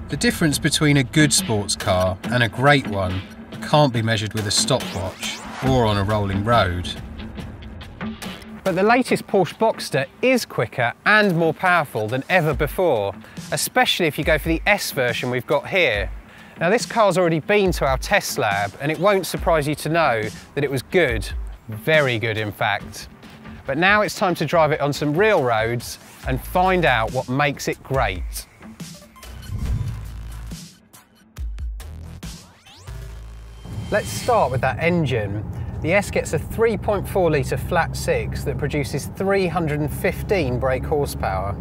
The difference between a good sports car and a great one can't be measured with a stopwatch or on a rolling road. But the latest Porsche Boxster is quicker and more powerful than ever before, especially if you go for the S version we've got here. Now this car's already been to our test lab and it won't surprise you to know that it was good, very good in fact. But now it's time to drive it on some real roads and find out what makes it great. Let's start with that engine. The S gets a 3.4 litre flat six that produces 315 brake horsepower.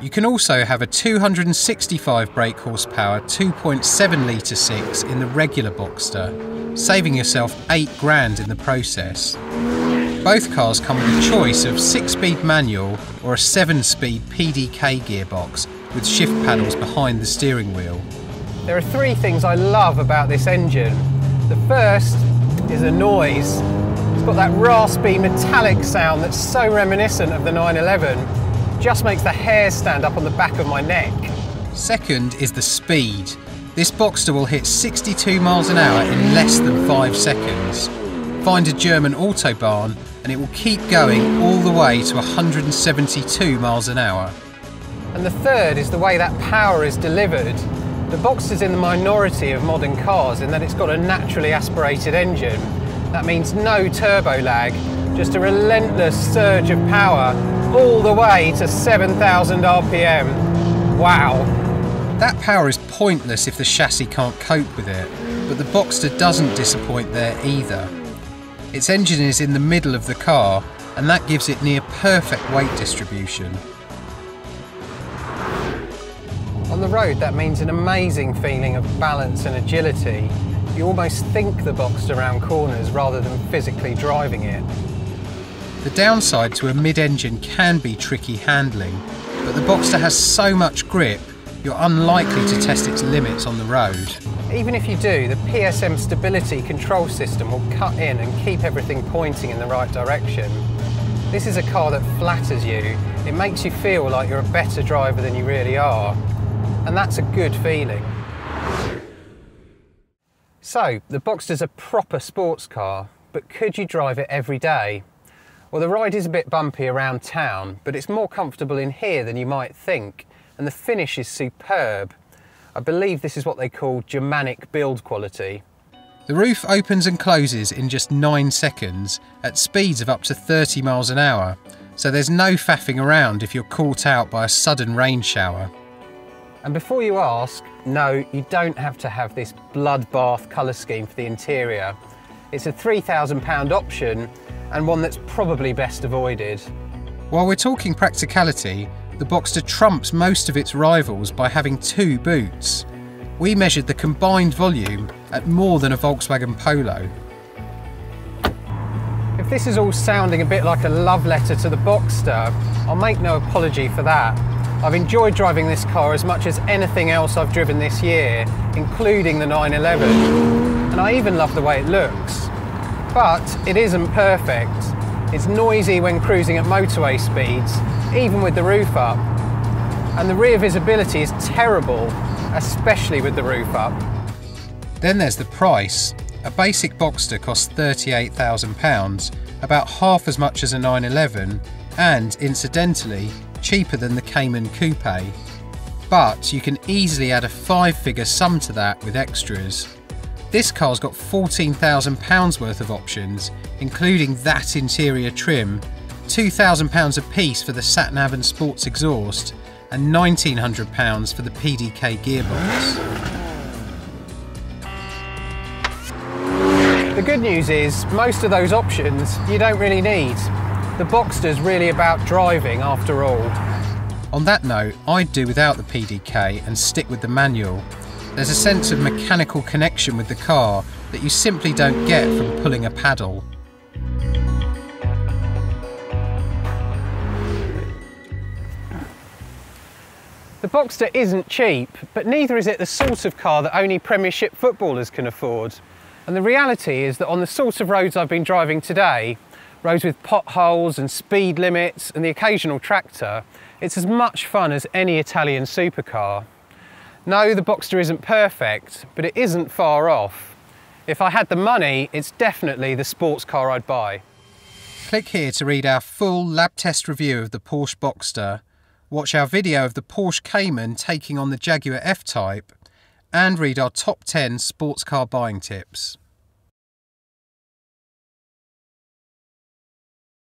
You can also have a 265 brake horsepower 2.7 litre six in the regular Boxster, saving yourself £8 in the process. Both cars come with a choice of 6-speed manual or a 7-speed PDK gearbox with shift paddles behind the steering wheel. There are three things I love about this engine. The first is the noise. It's got that raspy metallic sound that's so reminiscent of the 911. Just makes the hair stand up on the back of my neck. Second is the speed. This Boxster will hit 62 miles an hour in less than 5 seconds. Find a German autobahn and it will keep going all the way to 172 miles an hour. And the third is the way that power is delivered. The Boxster's in the minority of modern cars in that it's got a naturally aspirated engine. That means no turbo lag, just a relentless surge of power all the way to 7,000 RPM. Wow. That power is pointless if the chassis can't cope with it, but the Boxster doesn't disappoint there either. Its engine is in the middle of the car and that gives it near perfect weight distribution. On the road, that means an amazing feeling of balance and agility. You almost think the Boxster around corners rather than physically driving it. The downside to a mid-engine can be tricky handling, but the Boxster has so much grip, you're unlikely to test its limits on the road. Even if you do, the PSM stability control system will cut in and keep everything pointing in the right direction. This is a car that flatters you. It makes you feel like you're a better driver than you really are. And that's a good feeling. So, the Boxster's a proper sports car, but could you drive it every day? Well, the ride is a bit bumpy around town, but it's more comfortable in here than you might think, and the finish is superb. I believe this is what they call Germanic build quality. The roof opens and closes in just 9 seconds at speeds of up to 30 miles an hour, so there's no faffing around if you're caught out by a sudden rain shower. And before you ask, no, you don't have to have this bloodbath colour scheme for the interior. It's a £3,000 option and one that's probably best avoided. While we're talking practicality, the Boxster trumps most of its rivals by having 2 boots. We measured the combined volume at more than a Volkswagen Polo. If this is all sounding a bit like a love letter to the Boxster, I'll make no apology for that. I've enjoyed driving this car as much as anything else I've driven this year, including the 911, and I even love the way it looks. But it isn't perfect. It's noisy when cruising at motorway speeds, even with the roof up. And the rear visibility is terrible, especially with the roof up. Then there's the price. A basic Boxster costs £38,000, about half as much as a 911, and incidentally, cheaper than the Cayman Coupe. But you can easily add a 5-figure sum to that with extras. This car's got £14,000 worth of options, including that interior trim, £2,000 a piece for the sat-nav and sports exhaust, and £1,900 for the PDK gearbox. The good news is, most of those options you don't really need. The Boxster's really about driving after all. On that note, I'd do without the PDK and stick with the manual. There's a sense of mechanical connection with the car that you simply don't get from pulling a paddle. The Boxster isn't cheap, but neither is it the sort of car that only Premiership footballers can afford. And the reality is that on the sort of roads I've been driving today, roads with potholes and speed limits and the occasional tractor, it's as much fun as any Italian supercar. No, the Boxster isn't perfect, but it isn't far off. If I had the money, it's definitely the sports car I'd buy. Click here to read our full lab test review of the Porsche Boxster, watch our video of the Porsche Cayman taking on the Jaguar F-Type, and read our top 10 sports car buying tips.